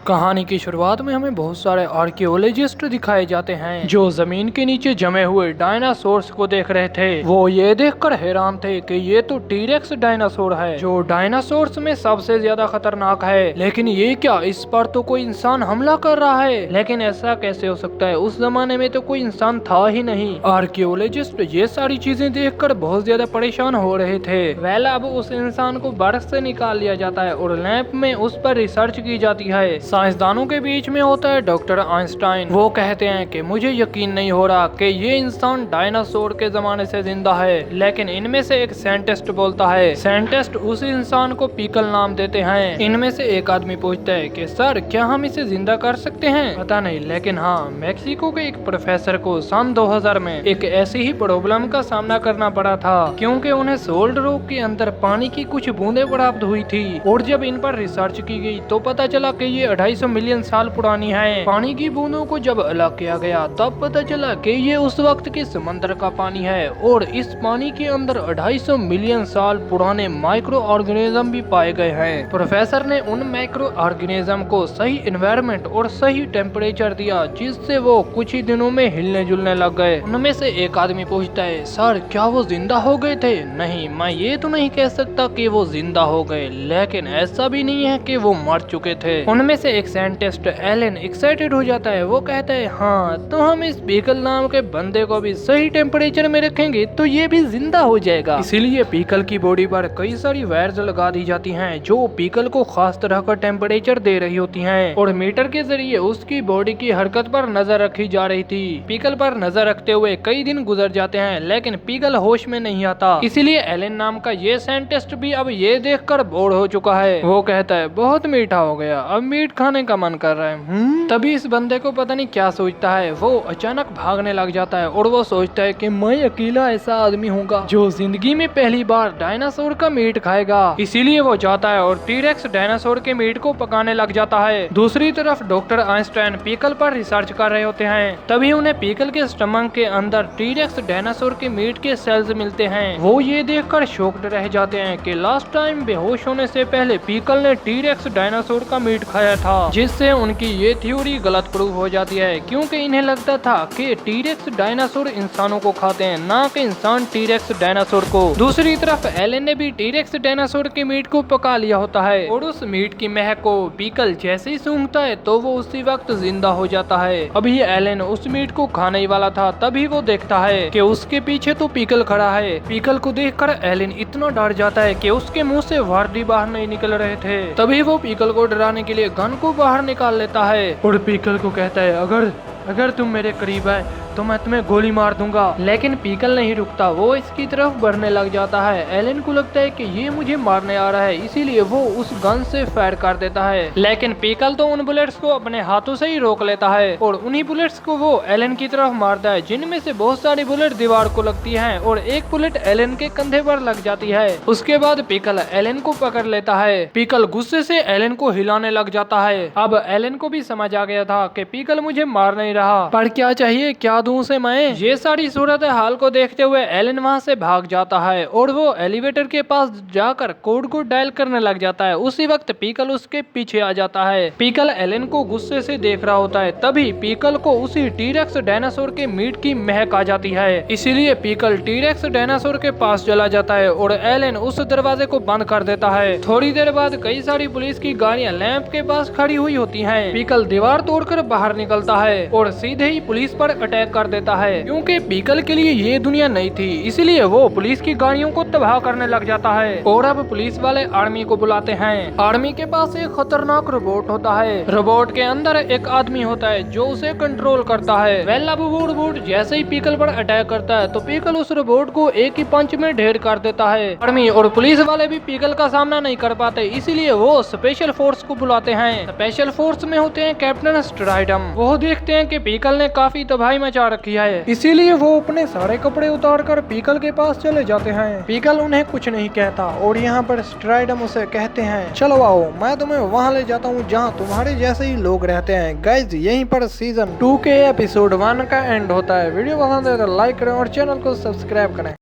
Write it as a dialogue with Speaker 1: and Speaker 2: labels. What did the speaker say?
Speaker 1: कहानी की शुरुआत में हमें बहुत सारे आर्कियोलॉजिस्ट दिखाए जाते हैं जो जमीन के नीचे जमे हुए डायनासोर्स को देख रहे थे। वो ये देखकर हैरान थे कि ये तो टीरेक्स डायनासोर है जो डायनासोर्स में सबसे ज्यादा खतरनाक है। लेकिन ये क्या, इस पर तो कोई इंसान हमला कर रहा है। लेकिन ऐसा कैसे हो सकता है, उस जमाने में तो कोई इंसान था ही नहीं। आर्कियोलॉजिस्ट ये सारी चीजें देखकर बहुत ज्यादा परेशान हो रहे थे। वेल अब उस इंसान को बर्फ से निकाल लिया जाता है और लैब में उस पर रिसर्च की जाती है। साइंसदानों के बीच में होता है डॉक्टर आइंस्टाइन। वो कहते हैं कि मुझे यकीन नहीं हो रहा कि ये इंसान डायनासोर के जमाने से जिंदा है। लेकिन इनमें से एक साइंटिस्ट बोलता है। साइंटिस्ट उस इंसान को पीकल नाम देते हैं। इनमें से एक आदमी पूछता है कि सर क्या हम इसे जिंदा कर सकते हैं। पता नहीं, लेकिन हाँ, मैक्सिको के एक प्रोफेसर को सन 2000 में एक ऐसी ही प्रॉब्लम का सामना करना पड़ा था क्योंकि उन्हें सोल्ड रॉक के अंदर पानी की कुछ बूंदें प्राप्त हुई थी और जब इन पर रिसर्च की गई तो पता चला कि ये 250 मिलियन साल पुरानी है। पानी की बूंदों को जब अलग किया गया तब पता चला कि ये उस वक्त के समंदर का पानी है और इस पानी के अंदर 250 मिलियन साल पुराने माइक्रो ऑर्गेनिज्म भी पाए गए हैं। प्रोफेसर ने उन माइक्रो ऑर्गेनिज्म को सही एनवायरनमेंट और सही टेम्परेचर दिया जिससे वो कुछ ही दिनों में हिलने जुलने लग गए। उनमें से एक आदमी पूछता है, सर क्या वो जिंदा हो गए थे। नहीं, मैं ये तो नहीं कह सकता कि वो जिंदा हो गए, लेकिन ऐसा भी नहीं है कि वो मर चुके थे। उनमें से एक साइंटिस्ट एलन एक्साइटेड हो जाता है। वो कहता है, हाँ तो हम इस पीकल नाम के बंदे को भी सही टेम्परेचर में रखेंगे तो ये भी जिंदा हो जाएगा। इसीलिए पीकल की बॉडी पर कई सारी वायर्स लगा दी जाती हैं जो पीकल को खास तरह का टेम्परेचर दे रही होती हैं और मीटर के जरिए उसकी बॉडी की हरकत पर नजर रखी जा रही थी। पीकल पर नजर रखते हुए कई दिन गुजर जाते हैं लेकिन पीकल होश में नहीं आता। इसीलिए एलन नाम का ये साइंटिस्ट भी अब ये देखकर बोर हो चुका है। वो कहता है, बहुत मीठा हो गया, अब मीट खाने का मन कर रहा है। तभी इस बंदे को पता नहीं क्या सोचता है, वो अचानक भागने लग जाता है और वो सोचता है कि मैं अकेला ऐसा आदमी हूँगा जो जिंदगी में पहली बार डायनासोर का मीट खाएगा। इसीलिए वो जाता है और टीरेक्स डायनासोर के मीट को पकाने लग जाता है। दूसरी तरफ डॉक्टर आइंस्टाइन पीकल पर रिसर्च कर रहे होते हैं। तभी उन्हें पीकल के स्टमक के अंदर टीरेक्स डायनासोर के मीट के सेल्स मिलते हैं। वो ये देखकर शॉक्ड रह जाते हैं कि लास्ट टाइम बेहोश होने से पहले पीकल ने टीरेक्स डायनासोर का मीट खाया था, जिससे उनकी ये थ्योरी गलत प्रूव हो जाती है क्योंकि इन्हें लगता था कि टीरेक्स डायनासोर इंसानों को खाते हैं, ना कि इंसान टीरेक्स डायनासोर को। दूसरी तरफ एलन ने भी टीरेक्स डायनासोर के मीट को पका लिया होता है और उस मीट की महक को पीकल जैसे ही सूंघता है तो वो उसी वक्त जिंदा हो जाता है। अभी एलन उस मीट को खाने ही वाला था तभी वो देखता है कि उसके पीछे तो पीकल खड़ा है। पीकल को देखकर एलन इतना डर जाता है कि उसके मुंह से वर्दी बाहर नहीं निकल रहे थे। तभी वो पीकल को डराने के लिए गन को बाहर निकाल लेता है और पीकल को कहता है, अगर तुम मेरे करीब है तो मैं तुम्हें गोली मार दूंगा। लेकिन पीकल नहीं रुकता, वो इसकी तरफ बढ़ने लग जाता है। एलन को लगता है कि ये मुझे मारने आ रहा है, इसीलिए वो उस गन से फायर कर देता है। लेकिन पीकल तो उन बुलेट्स को अपने हाथों से ही रोक लेता है और उन्हीं बुलेट्स को वो एलन की तरफ मारता है, जिनमें से बहुत सारी बुलेट दीवार को लगती है और एक बुलेट एलन के कंधे पर लग जाती है। उसके बाद पीकल एलन को पकड़ लेता है। पीकल गुस्से से एलन को हिलाने लग जाता है। अब एलन को भी समझ आ गया था कि पीकल मुझे मार नहीं रहा, पर क्या चाहिए, क्या दूं उसे मैं। ये सारी सूरत हाल को देखते हुए एलन वहां से भाग जाता है और वो एलिवेटर के पास जाकर कोड को डायल करने लग जाता है। उसी वक्त पीकल उसके पीछे आ जाता है। पीकल एलन को गुस्से से देख रहा होता है। तभी पीकल को उसी टीरेक्स डायनासोर के मीट की महक आ जाती है। इसीलिए पीकल टीरेक्स डायनासोर के पास चला जाता है और एलन उस दरवाजे को बंद कर देता है। थोड़ी देर बाद कई सारी पुलिस की गाड़ियां लैंप के पास खड़ी हुई होती हैं। पीकल दीवार तोड़कर बाहर निकलता है और सीधे ही पुलिस पर अटैक कर देता है। क्योंकि पीकल के लिए ये दुनिया नहीं थी, इसलिए वो पुलिस की गाड़ियों को तबाह करने लग जाता है और अब पुलिस वाले आर्मी को बुलाते हैं। आर्मी के पास एक खतरनाक रोबोट होता है। रोबोट के अंदर एक आदमी होता है जो उसे कंट्रोल करता है। वेल अब वो रोबोट जैसे ही पीकल पर अटैक करता है तो पीकल उस रोबोट को एक ही पंच में ढेर कर देता है। आर्मी और पुलिस वाले भी पीकल का सामना नहीं कर पाते, इसीलिए वो स्पेशल फोर्स को बुलाते हैं। स्पेशल फोर्स में होते हैं कैप्टन स्ट्राइडम। वो देखते हैं कि पीकल ने काफी तबाही मचा रखी है, इसीलिए वो अपने सारे कपड़े उतारकर पीकल के पास चले जाते हैं। पीकल उन्हें कुछ नहीं कहता और यहाँ पर स्ट्राइडम उसे कहते हैं, चलो आओ मैं तुम्हें वहाँ ले जाता हूँ जहाँ तुम्हारे जैसे ही लोग रहते हैं। गाइज यहीं पर सीजन 2 के एपिसोड 1 का एंड होता है। वीडियो पसंद है तो लाइक करें और चैनल को सब्सक्राइब करें।